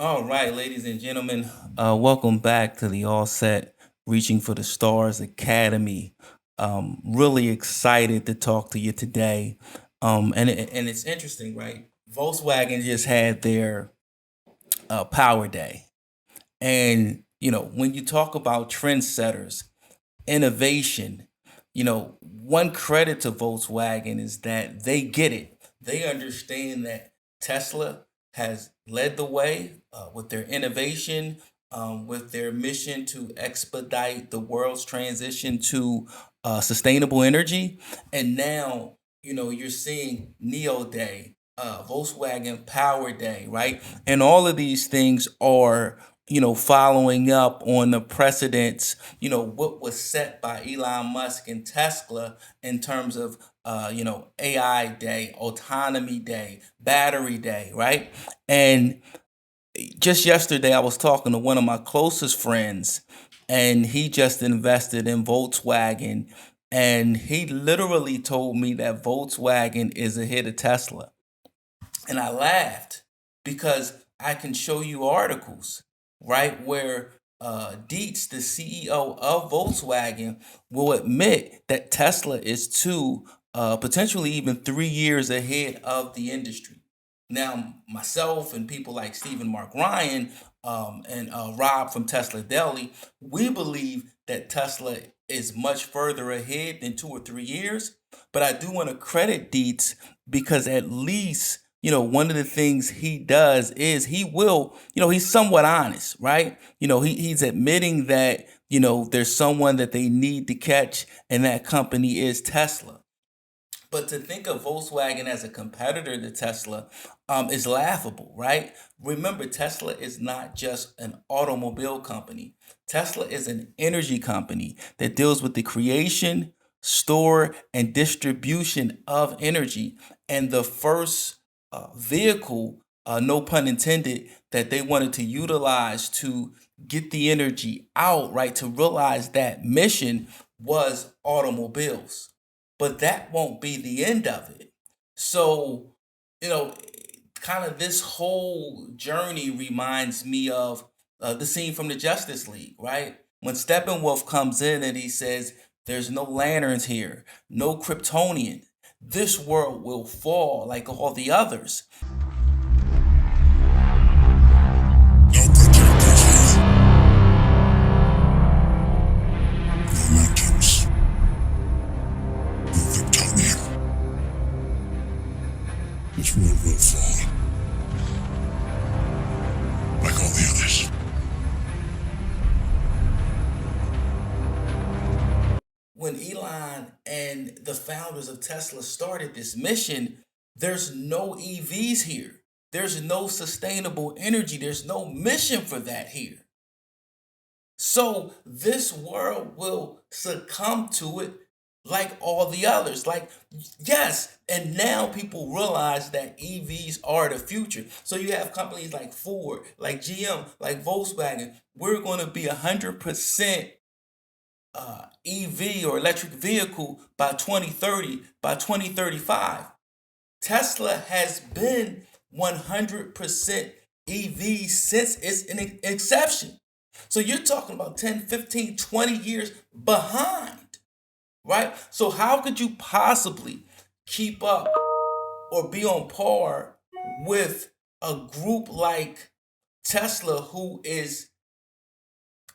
All right, ladies and gentlemen, welcome back to the ALSET Reaching for the Stars Academy. Really excited to talk to you today. And it's interesting, right? Volkswagen just had their Power Day. And, when you talk about trendsetters, innovation, one credit to Volkswagen is that they get it. They understand that Tesla has led the way with their innovation, with their mission to expedite the world's transition to sustainable energy. And now, you're seeing Neo Day, Volkswagen Power Day, right? And all of these things are following up on the precedents, what was set by Elon Musk and Tesla in terms of, AI day, autonomy day, battery day, right? And just yesterday, I was talking to one of my closest friends, and he just invested in Volkswagen. And he literally told me that Volkswagen is ahead of Tesla. And I laughed because I can show you articles, right, where Dietz, the CEO of Volkswagen, will admit that Tesla is potentially even 3 years ahead of the industry. Now, myself and people like Stephen Mark Ryan and Rob from Tesla Daily, we believe that Tesla is much further ahead than 2 or 3 years. But I do want to credit Dietz because at least one of the things he does is he will, he's somewhat honest, right? He's admitting that, there's someone that they need to catch, and that company is Tesla. But to think of Volkswagen as a competitor to Tesla is laughable, right? Remember, Tesla is not just an automobile company. Tesla is an energy company that deals with the creation, store, and distribution of energy. And the first vehicle, no pun intended, that they wanted to utilize to get the energy out, right, to realize that mission was automobiles. But that won't be the end of it. So, you know, kind of this whole journey reminds me of the scene from the Justice League, right? When Steppenwolf comes in and he says, "There's no lanterns here, no Kryptonian. This world will fall like all the others." No protectors here. No lanterns. No Kryptonian. This world will fall. Like all the others. When Elon and the founders of Tesla started this mission, there's no EVs here. There's no sustainable energy. There's no mission for that here. So this world will succumb to it like all the others. Like, yes, and now people realize that EVs are the future. So you have companies like Ford, like GM, like Volkswagen. We're going to be 100% EV or electric vehicle by 2030, by 2035. Tesla has been 100% EV since its inception. So you're talking about 10, 15, 20 years behind, right? So how could you possibly keep up or be on par with a group like Tesla, who is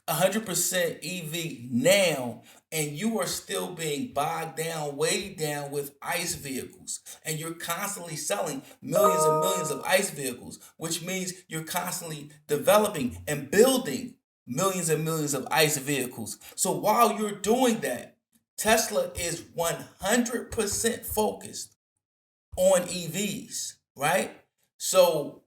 100% EV now, and you are still being bogged down, weighed down with ICE vehicles, and you're constantly selling millions and millions of ICE vehicles, which means you're constantly developing and building millions and millions of ICE vehicles. So while you're doing that, Tesla is 100% focused on EVs, right? So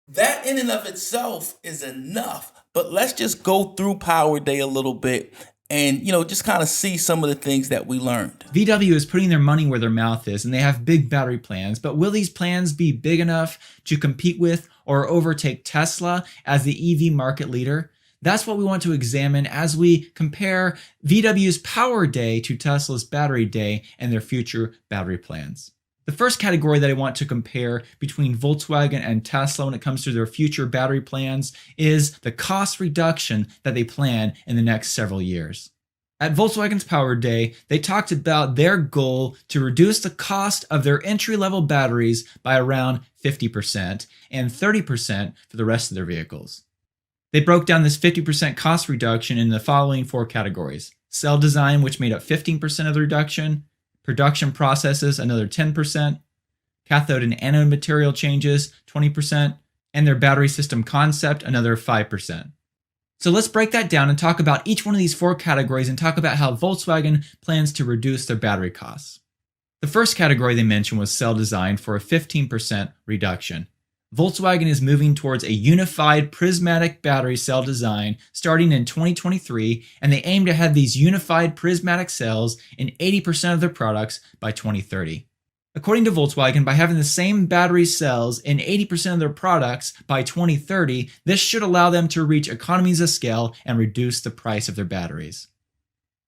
that in and of itself is enough. But let's just go through Power Day a little bit and, just kind of see some of the things that we learned. VW is putting their money where their mouth is, and they have big battery plans. But will these plans be big enough to compete with or overtake Tesla as the EV market leader? That's what we want to examine as we compare VW's Power Day to Tesla's Battery Day and their future battery plans. The first category that I want to compare between Volkswagen and Tesla when it comes to their future battery plans is the cost reduction that they plan in the next several years. At Volkswagen's Power Day, they talked about their goal to reduce the cost of their entry-level batteries by around 50% and 30% for the rest of their vehicles. They broke down this 50% cost reduction in the following 4 categories: cell design, which made up 15% of the reduction; production processes, another 10%; cathode and anode material changes, 20%; and their battery system concept, another 5%. So let's break that down and talk about each one of these 4 categories and talk about how Volkswagen plans to reduce their battery costs. The first category they mentioned was cell design for a 15% reduction. Volkswagen is moving towards a unified prismatic battery cell design starting in 2023, and they aim to have these unified prismatic cells in 80% of their products by 2030. According to Volkswagen, by having the same battery cells in 80% of their products by 2030, this should allow them to reach economies of scale and reduce the price of their batteries.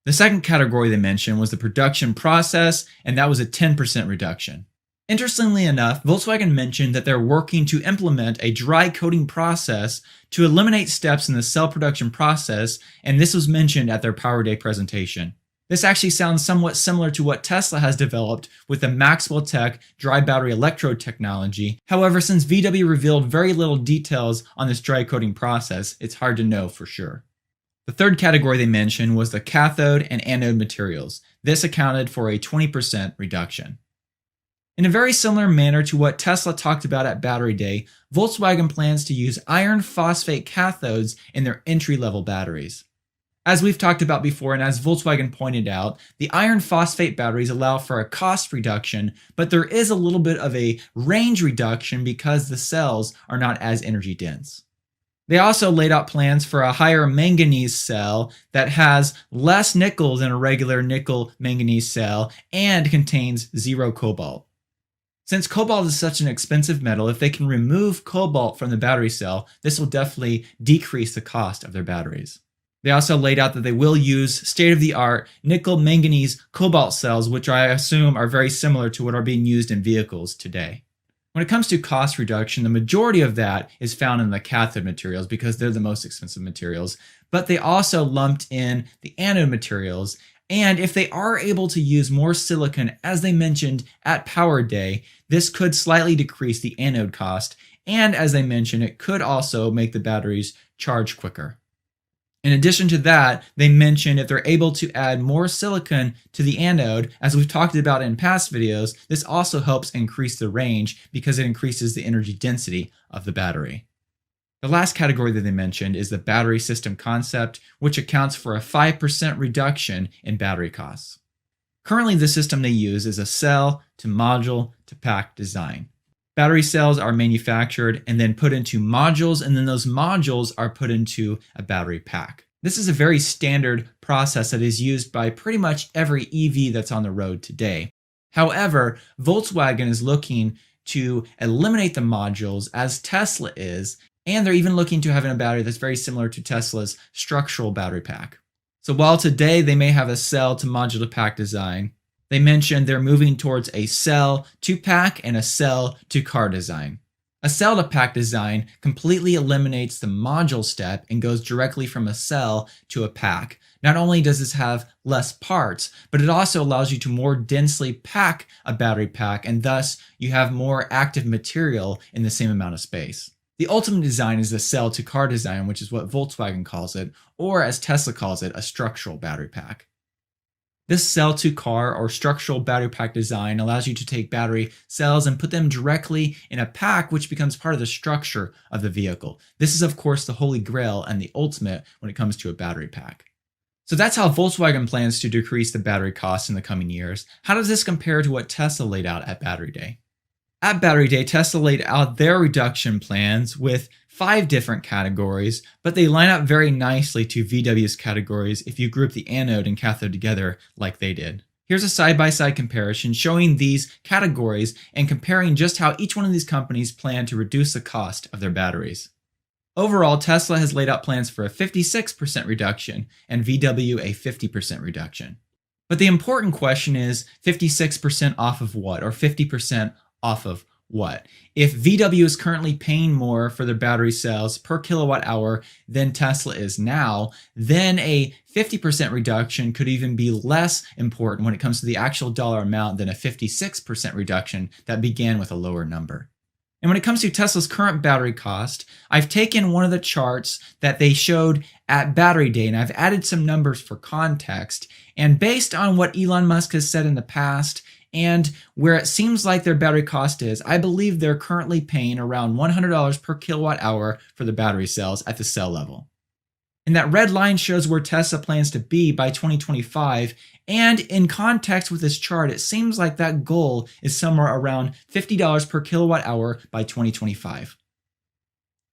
The second category they mentioned was the production process, and that was a 10% reduction. Interestingly enough, Volkswagen mentioned that they're working to implement a dry coating process to eliminate steps in the cell production process, and this was mentioned at their Power Day presentation. This actually sounds somewhat similar to what Tesla has developed with the Maxwell Tech dry battery electrode technology. However, since VW revealed very little details on this dry coating process, it's hard to know for sure. The third category they mentioned was the cathode and anode materials. This accounted for a 20% reduction. In a very similar manner to what Tesla talked about at Battery Day, Volkswagen plans to use iron phosphate cathodes in their entry-level batteries. As we've talked about before, and as Volkswagen pointed out, the iron phosphate batteries allow for a cost reduction, but there is a little bit of a range reduction because the cells are not as energy dense. They also laid out plans for a higher manganese cell that has less nickel than a regular nickel manganese cell and contains 0 cobalt. Since cobalt is such an expensive metal, if they can remove cobalt from the battery cell, this will definitely decrease the cost of their batteries. They also laid out that they will use state-of-the-art nickel manganese cobalt cells, which I assume are very similar to what are being used in vehicles today. When it comes to cost reduction, the majority of that is found in the cathode materials because they're the most expensive materials, but they also lumped in the anode materials. And if they are able to use more silicon, as they mentioned at Power Day, this could slightly decrease the anode cost. And as they mentioned, it could also make the batteries charge quicker. In addition to that, they mentioned if they're able to add more silicon to the anode, as we've talked about in past videos, this also helps increase the range because it increases the energy density of the battery. The last category that they mentioned is the battery system concept, which accounts for a 5% reduction in battery costs. Currently, the system they use is a cell to module to pack design. Battery cells are manufactured and then put into modules, and then those modules are put into a battery pack. This is a very standard process that is used by pretty much every EV that's on the road today. However, Volkswagen is looking to eliminate the modules as Tesla is, and they're even looking to having a battery that's very similar to Tesla's structural battery pack. So while today they may have a cell to module to pack design, they mentioned they're moving towards a cell to pack and a cell to car design. A cell to pack design completely eliminates the module step and goes directly from a cell to a pack. Not only does this have less parts, but it also allows you to more densely pack a battery pack, and thus you have more active material in the same amount of space. The ultimate design is the cell to car design, which is what Volkswagen calls it, or as Tesla calls it, a structural battery pack. This cell to car or structural battery pack design allows you to take battery cells and put them directly in a pack, which becomes part of the structure of the vehicle. This is, of course, the holy grail and the ultimate when it comes to a battery pack. So that's how Volkswagen plans to decrease the battery costs in the coming years. How does this compare to what Tesla laid out at Battery Day? At Battery Day, Tesla laid out their reduction plans with 5 different categories, but they line up very nicely to VW's categories if you group the anode and cathode together like they did. Here's a side-by-side comparison showing these categories and comparing just how each one of these companies plan to reduce the cost of their batteries. Overall, Tesla has laid out plans for a 56% reduction and VW a 50% reduction. But the important question is 56% off of what, or 50% off of what? If VW is currently paying more for their battery cells per kilowatt hour than Tesla is now, then a 50% reduction could even be less important when it comes to the actual dollar amount than a 56% reduction that began with a lower number. And when it comes to Tesla's current battery cost, I've taken one of the charts that they showed at Battery Day and I've added some numbers for context. And based on what Elon Musk has said in the past and where it seems like their battery cost is, I believe they're currently paying around $100 per kilowatt hour for the battery cells at the cell level. And that red line shows where Tesla plans to be by 2025. And in context with this chart, it seems like that goal is somewhere around $50 per kilowatt hour by 2025.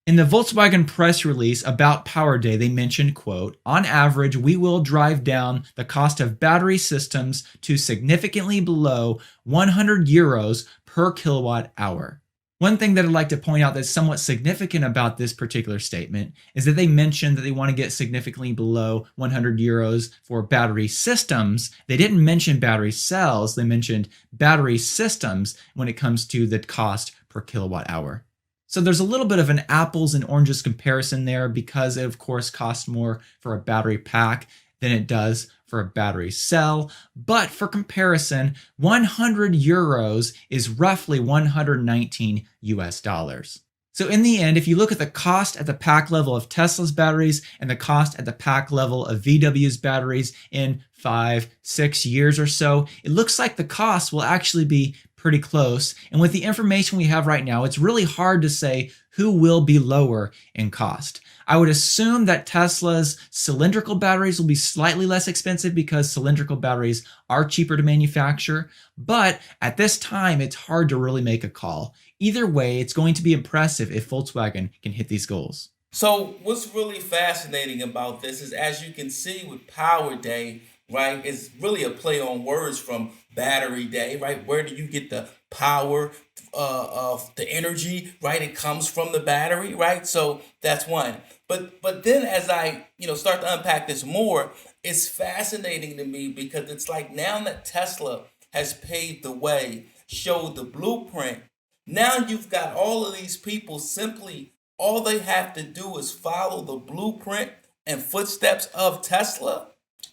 In the Volkswagen press release about Power Day, they mentioned, quote, "On average, we will drive down the cost of battery systems to significantly below 100 euros per kilowatt hour." One thing that I'd like to point out that's somewhat significant about this particular statement is that they mentioned that they want to get significantly below 100 euros for battery systems. They didn't mention battery cells, they mentioned battery systems when it comes to the cost per kilowatt hour. So there's a little bit of an apples and oranges comparison there because it, of course, costs more for a battery pack than it does for a battery cell. But for comparison, 100 euros is roughly 119 US dollars. So in the end, if you look at the cost at the pack level of Tesla's batteries and the cost at the pack level of VW's batteries in 5-6 years or so, it looks like the cost will actually be pretty close. And with the information we have right now, it's really hard to say who will be lower in cost. I would assume that Tesla's cylindrical batteries will be slightly less expensive because cylindrical batteries are cheaper to manufacture. But at this time, it's hard to really make a call. Either way, it's going to be impressive if Volkswagen can hit these goals. So what's really fascinating about this is, as you can see with Power Day, right, it's really a play on words from Battery Day, right? Where do you get the power of the energy, right? It comes from the battery, right? So that's one. But then as I start to unpack this more, it's fascinating to me because it's like now that Tesla has paved the way, showed the blueprint, now you've got all of these people simply, all they have to do is follow the blueprint and footsteps of Tesla,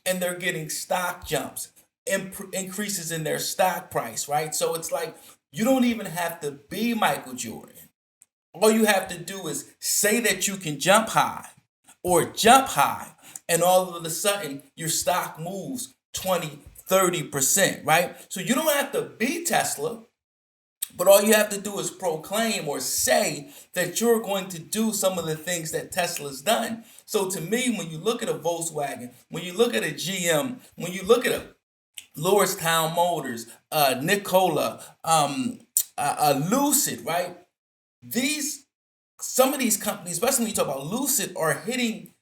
and they're getting stock jumps, increases in their stock price, right? So it's like you don't even have to be Michael Jordan. All you have to do is say that you can jump high or jump high, and all of a sudden your stock moves 20-30%, right? So you don't have to be Tesla, but all you have to do is proclaim or say that you're going to do some of the things that Tesla's done. So to me, when you look at a Volkswagen, when you look at a GM, when you look at a Lordstown Motors, Nikola, Lucid, right? Some of these companies, especially when you talk about Lucid, are hitting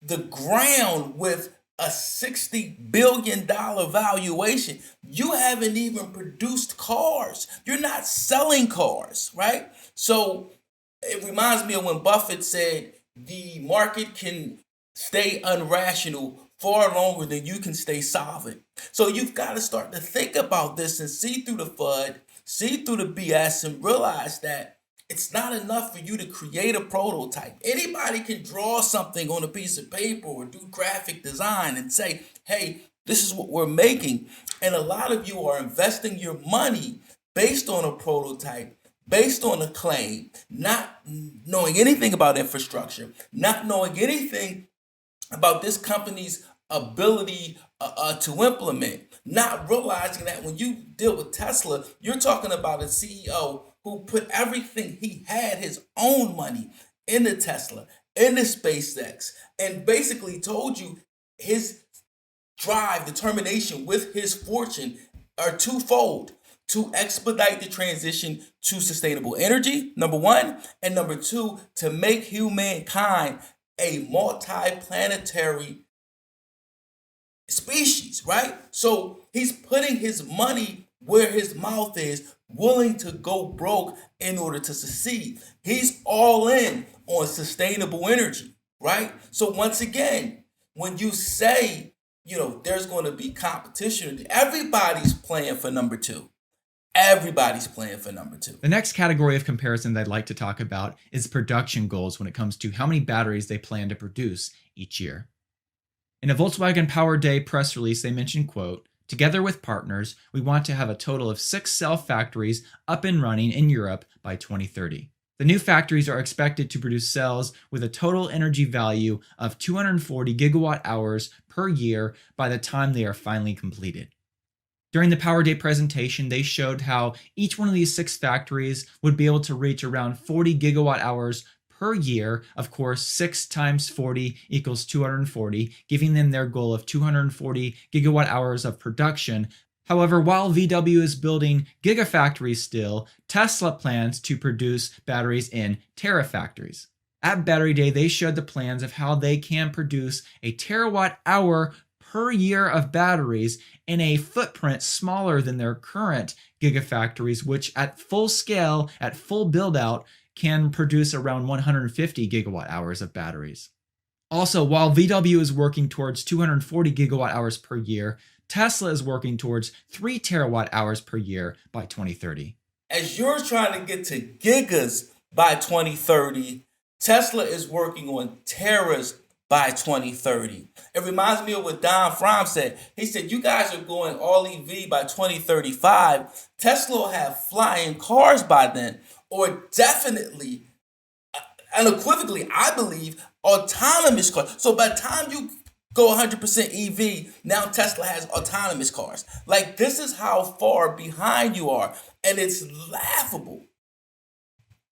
the ground with a $60 billion valuation. You haven't even produced cars. You're not selling cars, right? So it reminds me of when Buffett said the market can stay irrational far longer than you can stay solvent. So you've got to start to think about this and see through the FUD, see through the BS, and realize that it's not enough for you to create a prototype. Anybody can draw something on a piece of paper or do graphic design and say, hey, this is what we're making. And a lot of you are investing your money based on a prototype, based on a claim, not knowing anything about infrastructure, not knowing anything about this company's ability to implement, not realizing that when you deal with Tesla, you're talking about a CEO who put everything he had, his own money, into Tesla, into SpaceX, and basically told you his drive, determination with his fortune are twofold: to expedite the transition to sustainable energy, number one, and number two, to make humankind a multi-planetary species, right? So he's putting his money where his mouth is, willing to go broke in order to succeed. He's all in on sustainable energy, right? So once again, when you say there's going to be competition. Everybody's playing for number two. Everybody's playing for number two. The next category of comparison that I'd like to talk about is production goals when it comes to how many batteries they plan to produce each year. In a Volkswagen Power Day press release, they mentioned, quote, "Together with partners, we want to have a total of 6 cell factories up and running in Europe by 2030. The new factories are expected to produce cells with a total energy value of 240 gigawatt hours per year by the time they are finally completed." During the Power Day presentation, they showed how each one of these 6 factories would be able to reach around 40 gigawatt hours per year. Of course, 6 times 40 equals 240, giving them their goal of 240 gigawatt hours of production. However, while VW is building gigafactories still, Tesla plans to produce batteries in terafactories. At Battery Day, they showed the plans of how they can produce a terawatt hour per year of batteries in a footprint smaller than their current gigafactories, which at full scale, at full build out, can produce around 150 gigawatt hours of batteries. Also, while VW is working towards 240 gigawatt hours per year, Tesla is working towards 3 terawatt hours per year by 2030. As you're trying to get to gigas by 2030, Tesla is working on teras by 2030. It reminds me of what Don Fromm said. He said, you guys are going all EV by 2035. Tesla will have flying cars by then, or definitely, unequivocally, I believe, autonomous cars. So by the time you go 100% EV, now Tesla has autonomous cars. Like, this is how far behind you are. And it's laughable.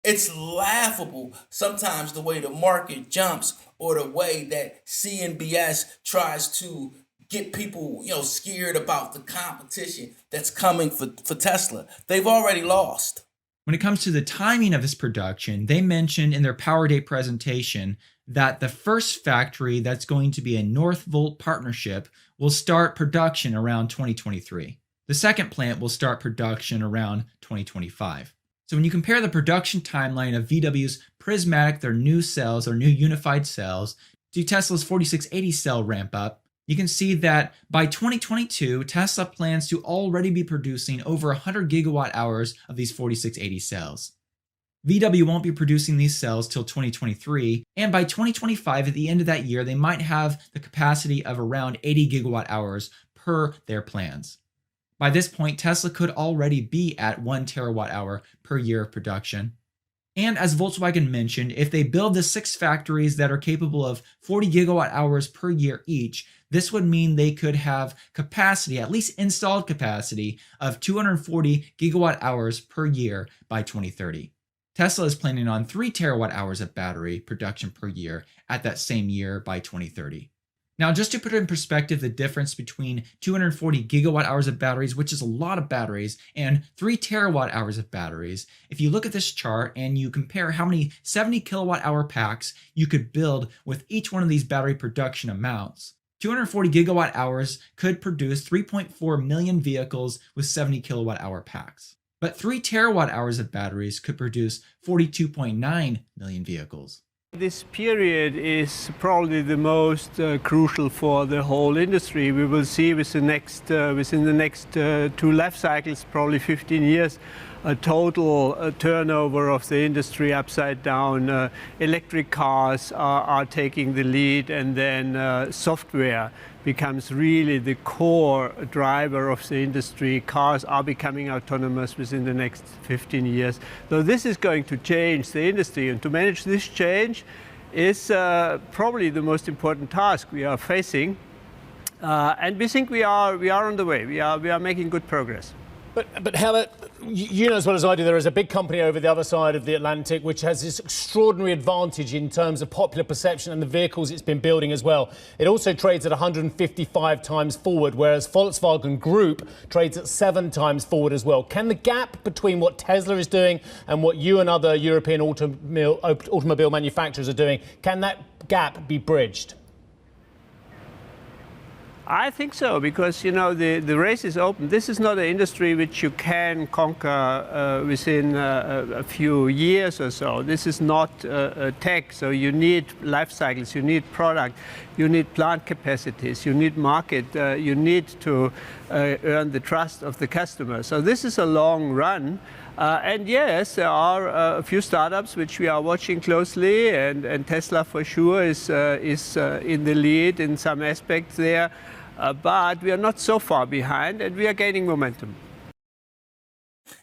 It's laughable sometimes the way the market jumps, or the way that CNBS tries to get people, scared about the competition that's coming for Tesla. They've already lost. When it comes to the timing of this production, they mentioned in their Power Day presentation that the first factory that's going to be a Northvolt partnership will start production around 2023. The second plant will start production around 2025. So when you compare the production timeline of VW's Prismatic, their new cells, their new unified cells, to Tesla's 4680 cell ramp up, you can see that by 2022, Tesla plans to already be producing over 100 gigawatt hours of these 4680 cells. VW won't be producing these cells till 2023, and by 2025, at the end of that year, they might have the capacity of around 80 gigawatt hours per their plans. By this point, Tesla could already be at 1 terawatt hour per year of production. And as Volkswagen mentioned, if they build the 6 factories that are capable of 40 gigawatt hours per year each, this would mean they could have capacity, at least installed capacity, of 240 gigawatt hours per year by 2030. Tesla is planning on 3 terawatt hours of battery production per year at that same year by 2030. Now, just to put it in perspective, the difference between 240 gigawatt hours of batteries, which is a lot of batteries, and 3 terawatt hours of batteries, if you look at this chart and you compare how many 70 kilowatt hour packs you could build with each one of these battery production amounts, 240 gigawatt hours could produce 3.4 million vehicles with 70 kilowatt hour packs. But 3 terawatt hours of batteries could produce 42.9 million vehicles. This period is probably the most crucial for the whole industry. We will see within the next 2 life cycles, probably 15 years, a total turnover of the industry upside down. Electric cars are taking the lead, and then software becomes really the core driver of the industry. Cars are becoming autonomous within the next 15 years. So this is going to change the industry, and to manage this change is probably the most important task we are facing. And we think we are on the way. We are making good progress. But Howard, you know as well as I do, there is a big company over the other side of the Atlantic which has this extraordinary advantage in terms of popular perception and the vehicles it's been building as well. It also trades at 155 times forward, whereas Volkswagen Group trades at 7 times forward as well. Can the gap between what Tesla is doing and what you and other European automobile manufacturers are doing, can that gap be bridged? I think so, because the race is open. This is not an industry which you can conquer within a few years or so. This is not tech, so you need life cycles, you need product, you need plant capacities, you need market, you need to earn the trust of the customer. So this is a long run. And yes, there are a few startups which we are watching closely, and Tesla for sure is in the lead in some aspects there. But we are not so far behind, and we are gaining momentum.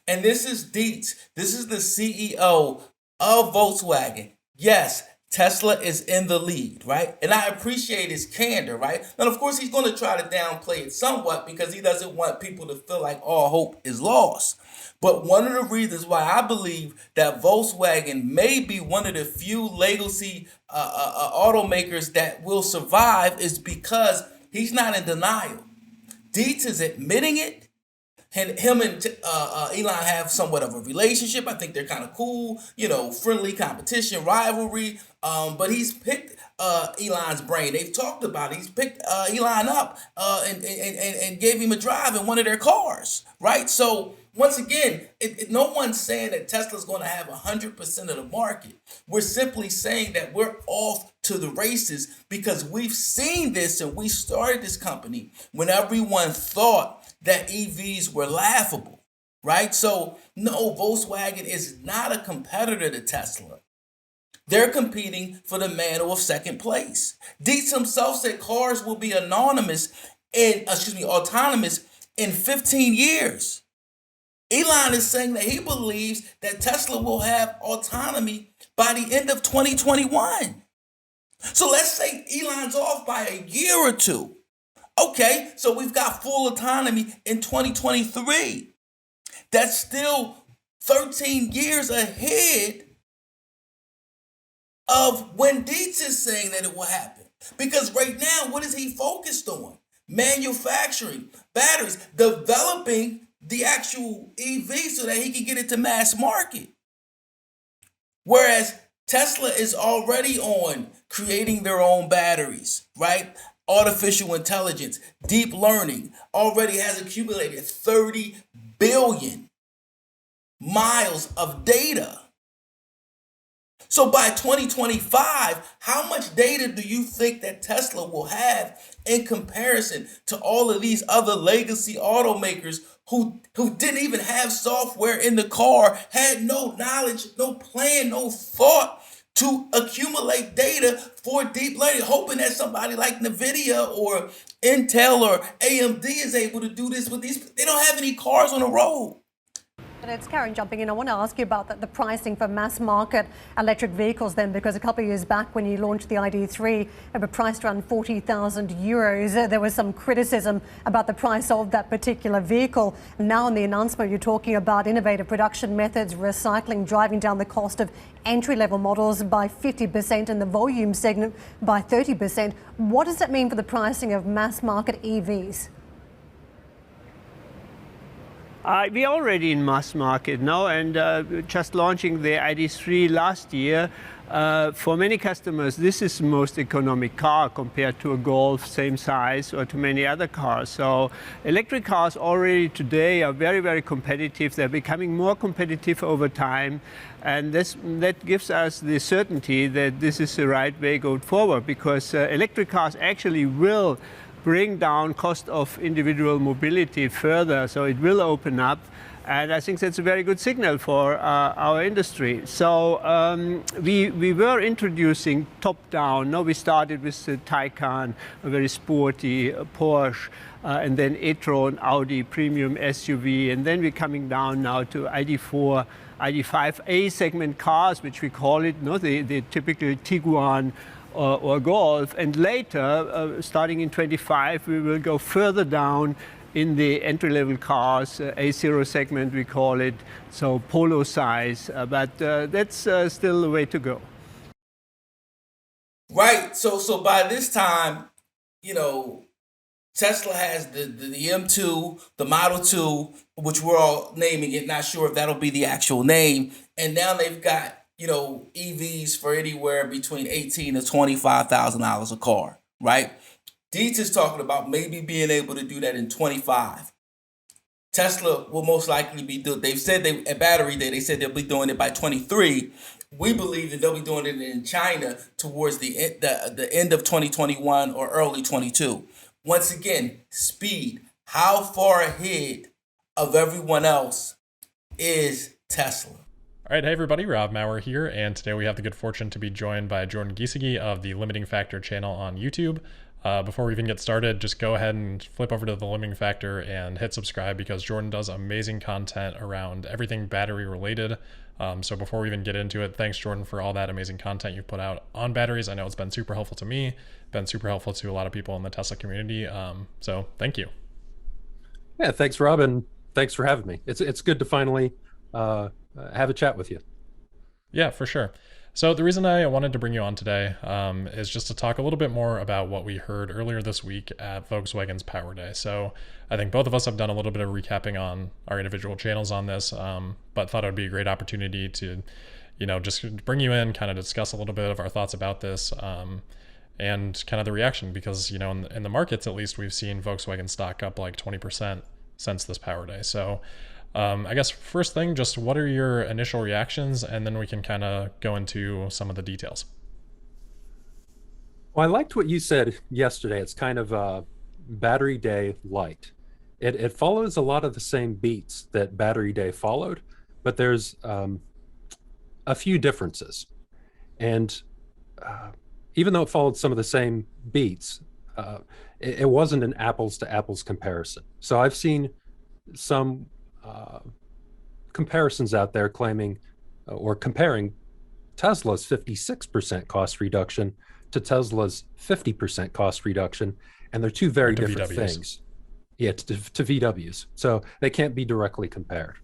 And this is Dietz. This is the CEO of Volkswagen. Yes, Tesla is in the lead, right? And I appreciate his candor, right? And of course, he's going to try to downplay it somewhat because he doesn't want people to feel like all hope is lost. But one of the reasons why I believe that Volkswagen may be one of the few legacy automakers that will survive is because he's not in denial. Dietz is admitting it. And him and Elon have somewhat of a relationship. I think they're kind of cool, friendly competition, rivalry. But he's picked Elon's brain. They've talked about it. He's picked Elon up and gave him a drive in one of their cars, right? So once again, no one's saying that Tesla's going to have 100% of the market. We're simply saying that we're off to the races because we've seen this, and we started this company when everyone thought that EVs were laughable, right? So no, Volkswagen is not a competitor to Tesla. They're competing for the mantle of second place. Dietz himself said cars will be autonomous in 15 years. Elon is saying that he believes that Tesla will have autonomy by the end of 2021. So let's say Elon's off by a year or two. Okay, so we've got full autonomy in 2023. That's still 13 years ahead of when Dietz is saying that it will happen. Because right now, what is he focused on? Manufacturing, batteries, developing the actual EV so that he can get it to mass market. Whereas Tesla is already on creating their own batteries, right? Artificial intelligence, deep learning already has accumulated 30 billion miles of data. So by 2025, how much data do you think that Tesla will have in comparison to all of these other legacy automakers who didn't even have software in the car, had no knowledge, no plan, no thought to accumulate data for deep learning, hoping that somebody like NVIDIA or Intel or AMD is able to do this with these. They don't have any cars on the road. And it's Karen jumping in. I want to ask you about the pricing for mass market electric vehicles then, because a couple of years back when you launched the ID3, it was priced around 40,000 euros. There was some criticism about the price of that particular vehicle. Now in the announcement, you're talking about innovative production methods, recycling, driving down the cost of entry-level models by 50% and the volume segment by 30%. What does that mean for the pricing of mass market EVs? We're already in mass market now, and just launching the ID3 last year. For many customers, this is the most economic car compared to a Golf same size or to many other cars. So electric cars already today are very, very competitive. They're becoming more competitive over time. And that gives us the certainty that this is the right way going forward, because electric cars actually will bring down cost of individual mobility further, so it will open up. And I think that's a very good signal for our industry. So we were introducing top-down. Now we started with the Taycan, a very sporty Porsche, and then e-tron, Audi, premium SUV, and then we're coming down now to ID4, ID5 A segment cars, which we call it, the typical Tiguan or Golf, and later, starting in 25, we will go further down in the entry-level cars, A0 segment we call it, so Polo size, but that's still the way to go. Right, so by this time, Tesla has the M2, the Model 2, which we're all naming it, not sure if that'll be the actual name, and now they've got EVs for anywhere between $18,000 to $25,000 a car, right? Dietz is talking about maybe being able to do that in 25. Tesla will most likely be doing. They've said at Battery Day. They said they'll be doing it by 23. We believe that they'll be doing it in China towards the end of 2021 or early 22. Once again, speed. How far ahead of everyone else is Tesla? All right, hey everybody, Rob Maurer here, and today we have the good fortune to be joined by Jordan Giesecke of the Limiting Factor channel on YouTube. Before we even get started, just go ahead and flip over to the Limiting Factor and hit subscribe because Jordan does amazing content around everything battery related. So before we even get into it, thanks Jordan for all that amazing content you've put out on batteries. I know it's been super helpful to me, been super helpful to a lot of people in the Tesla community. So thank you. Yeah, thanks, Rob, and thanks for having me. It's good to finally have a chat with you. Yeah, for sure. So the reason I wanted to bring you on today is just to talk a little bit more about what we heard earlier this week at Volkswagen's Power Day. So I think both of us have done a little bit of recapping on our individual channels on this, but thought it would be a great opportunity to, just bring you in, kind of discuss a little bit of our thoughts about this and kind of the reaction because, in the markets, at least we've seen Volkswagen stock up like 20% since this Power Day. So I guess first thing, just what are your initial reactions? And then we can kind of go into some of the details. Well, I liked what you said yesterday. It's kind of Battery Day light. It follows a lot of the same beats that Battery Day followed, but there's a few differences. And even though it followed some of the same beats, it wasn't an apples to apples comparison. So I've seen some comparisons out there claiming or comparing Tesla's 56% cost reduction to Tesla's 50% cost reduction, and they're two very different VWs. things. Yeah, to VWs. So they can't be directly compared.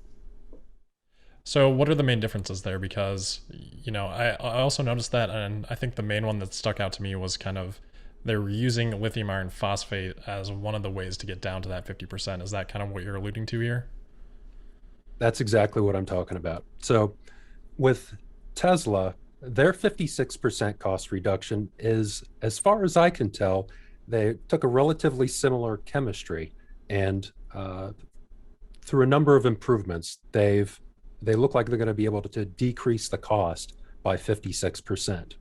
So what are the main differences there? Because, I also noticed that, and I think the main one that stuck out to me was kind of they're using lithium iron phosphate as one of the ways to get down to that 50%. Is that kind of what you're alluding to here? That's exactly what I'm talking about. So with Tesla, their 56% cost reduction is, as far as I can tell, they took a relatively similar chemistry and through a number of improvements, they look like they're going to be able to decrease the cost by 56%.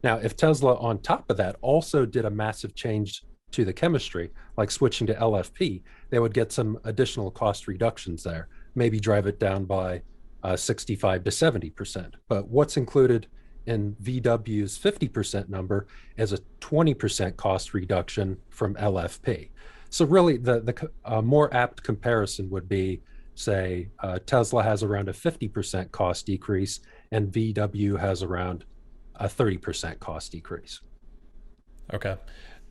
Now, if Tesla on top of that also did a massive change to the chemistry, like switching to LFP, they would get some additional cost reductions there, maybe drive it down by 65 to 70%. But what's included in VW's 50% number is a 20% cost reduction from LFP. So really the more apt comparison would be, say, Tesla has around a 50% cost decrease and VW has around a 30% cost decrease. Okay.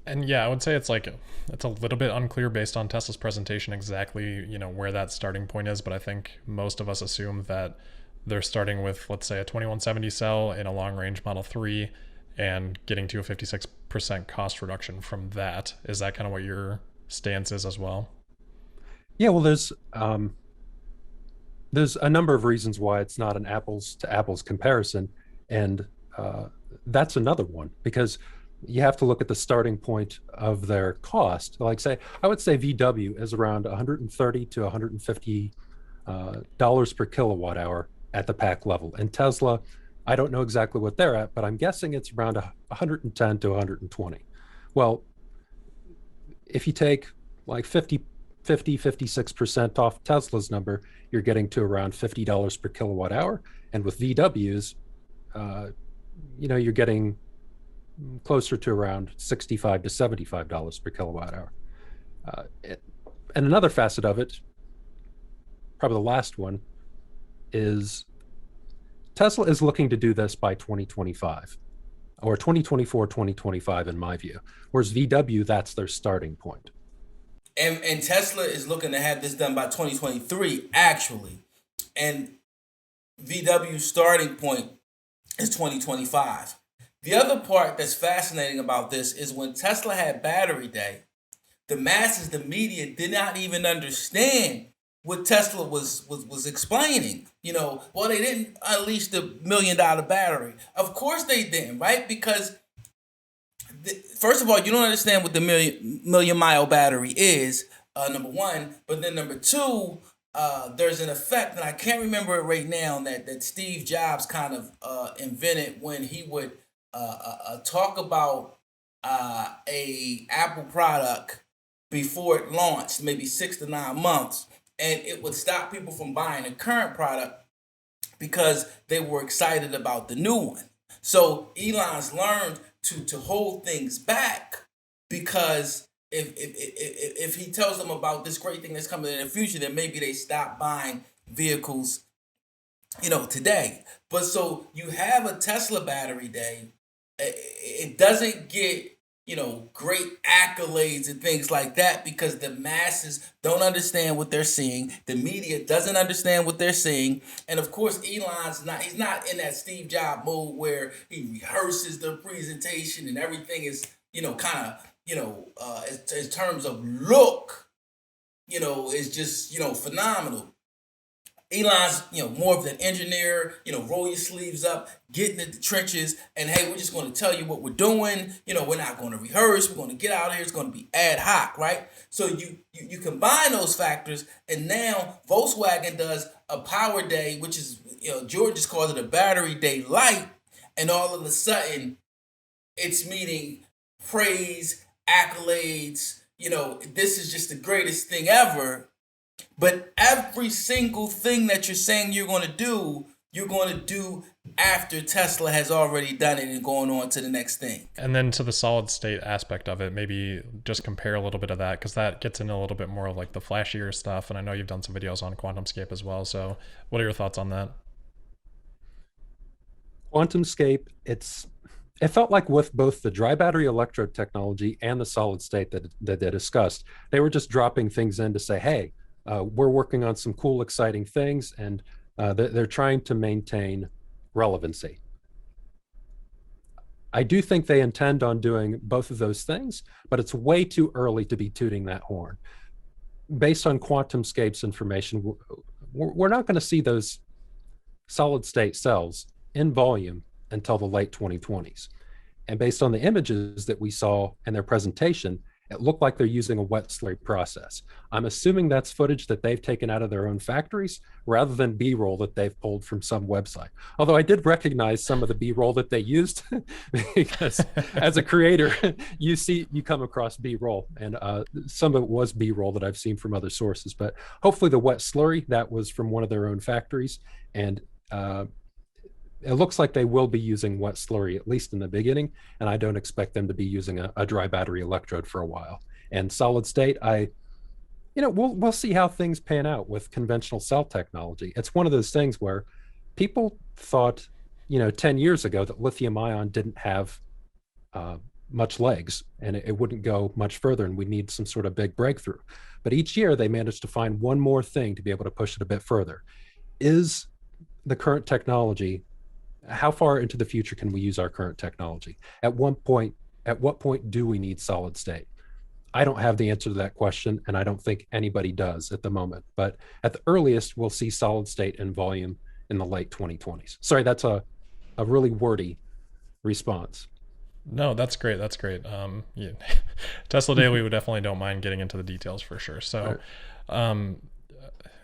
And yeah, I would say it's a little bit unclear based on Tesla's presentation exactly, where that starting point is. But I think most of us assume that they're starting with, let's say, a 2170 cell in a long range Model 3 and getting to a 56% cost reduction from that. Is that kind of what your stance is as well? Yeah, well, there's a number of reasons why it's not an apples to apples comparison. And that's another one, because you have to look at the starting point of their cost. Like I would say VW is around $130 to $150 dollars per kilowatt hour at the pack level. And Tesla, I don't know exactly what they're at, but I'm guessing it's around 110 to 120. Well, if you take like 56% off Tesla's number, you're getting to around $50 per kilowatt hour. And with VW's, you're getting closer to around $65 to $75 per kilowatt hour. And another facet of it, probably the last one, is Tesla is looking to do this by 2025 or 2024, 2025 in my view. Whereas VW, that's their starting point. And Tesla is looking to have this done by 2023, actually. And VW's starting point is 2025. The other part that's fascinating about this is when Tesla had Battery Day, the masses, the media, did not even understand what Tesla was explaining. Well, they didn't unleash the $1 million battery. Of course they didn't, right? Because first of all, you don't understand what the million mile battery is, number one. But then number two, there's an effect, and I can't remember it right now, that Steve Jobs kind of invented when he would talk about a Apple product before it launched, maybe 6 to 9 months, and it would stop people from buying the current product because they were excited about the new one. So Elon's learned to hold things back, because if he tells them about this great thing that's coming in the future, then maybe they stop buying vehicles, today. But so you have a Tesla battery day. It doesn't get, great accolades and things like that, because the masses don't understand what they're seeing. The media doesn't understand what they're seeing. And of course, he's not in that Steve Jobs mode where he rehearses the presentation and everything is, kind of, in terms of look, is just, phenomenal. Elon's, more of an engineer, roll your sleeves up, get in the trenches, and hey, we're just going to tell you what we're doing. We're not going to rehearse. We're going to get out here. It's going to be ad hoc, right? So you combine those factors, and now Volkswagen does a power day, which is, George just calls it a battery day light, and all of a sudden, it's meeting praise, accolades. This is just the greatest thing ever. But every single thing that you're saying you're going to do after Tesla has already done it and going on to the next thing. And then to the solid state aspect of it, maybe just compare a little bit of that, because that gets into a little bit more of like the flashier stuff. And I know you've done some videos on QuantumScape as well. So what are your thoughts on that? QuantumScape, it felt like with both the dry battery electrode technology and the solid state that they discussed, they were just dropping things in to say, hey, we're working on some cool, exciting things, and they're trying to maintain relevancy. I do think they intend on doing both of those things, but it's way too early to be tooting that horn. Based on QuantumScape's information, we're not going to see those solid state cells in volume until the late 2020s. And based on the images that we saw in their presentation, it looked like they're using a wet slurry process. I'm assuming that's footage that they've taken out of their own factories rather than B-roll that they've pulled from some website. Although I did recognize some of the B-roll that they used, because as a creator, you come across B-roll, and some of it was B-roll that I've seen from other sources. But hopefully the wet slurry, that was from one of their own factories. And it looks like they will be using wet slurry, at least in the beginning, and I don't expect them to be using a dry battery electrode for a while. And solid state, we'll see how things pan out with conventional cell technology. It's one of those things where people thought, 10 years ago that lithium ion didn't have much legs, and it wouldn't go much further, and we need some sort of big breakthrough. But each year they managed to find one more thing to be able to push it a bit further. Is the current technology, how far into the future can we use our current technology? At what point do we need solid state? I don't have the answer to that question, and I don't think anybody does at the moment. But at the earliest, we'll see solid state in volume in the late 2020s. Sorry, that's a really wordy response. No, that's great. That's great. Yeah. Tesla Daily, we definitely don't mind getting into the details for sure. So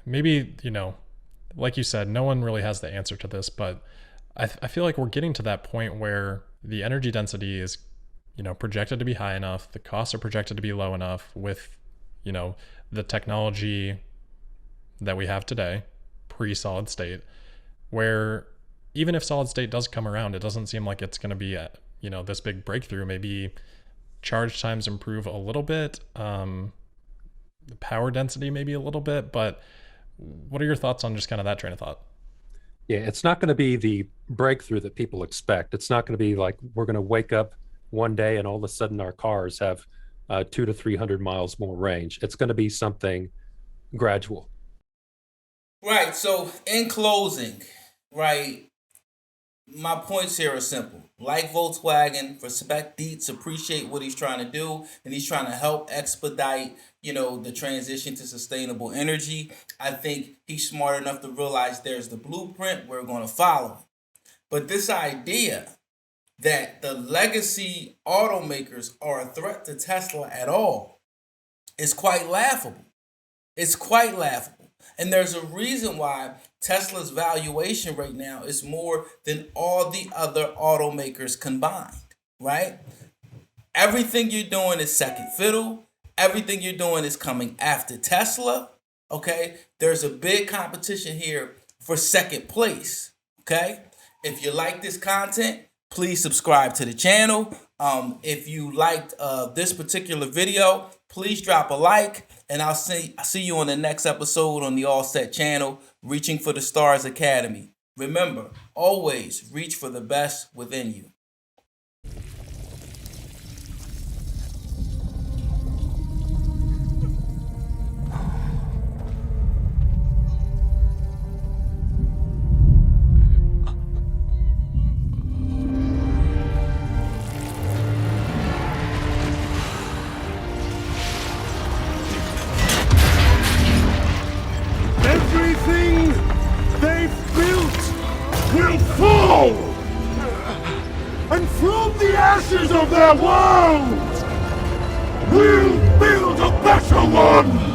maybe, like you said, no one really has the answer to this, but I feel like we're getting to that point where the energy density is, projected to be high enough. The costs are projected to be low enough with, the technology that we have today, pre-solid state, where even if solid state does come around, it doesn't seem like it's going to be this big breakthrough. Maybe charge times improve a little bit, the power density maybe a little bit, but what are your thoughts on just kind of that train of thought? Yeah, it's not going to be the breakthrough that people expect. It's not going to be like we're going to wake up one day and all of a sudden our cars have 200 to 300 miles more range. It's going to be something gradual. Right. So in closing, right, my points here are simple. Like Volkswagen, respect Dietz, appreciate what he's trying to do, and he's trying to help expedite, the transition to sustainable energy. I think he's smart enough to realize there's the blueprint, we're going to follow it. But this idea that the legacy automakers are a threat to Tesla at all is quite laughable. It's quite laughable. And there's a reason why Tesla's valuation right now is more than all the other automakers combined, right? Everything you're doing is second fiddle. Everything you're doing is coming after Tesla, okay? There's a big competition here for second place, okay? If you like this content, please subscribe to the channel. If you liked this particular video, please drop a like, and I'll see you on the next episode on the ALSET channel, Reaching for the Stars Academy. Remember, always reach for the best within you. Everything they've built will fall! And from the ashes of their world, we'll build a better one!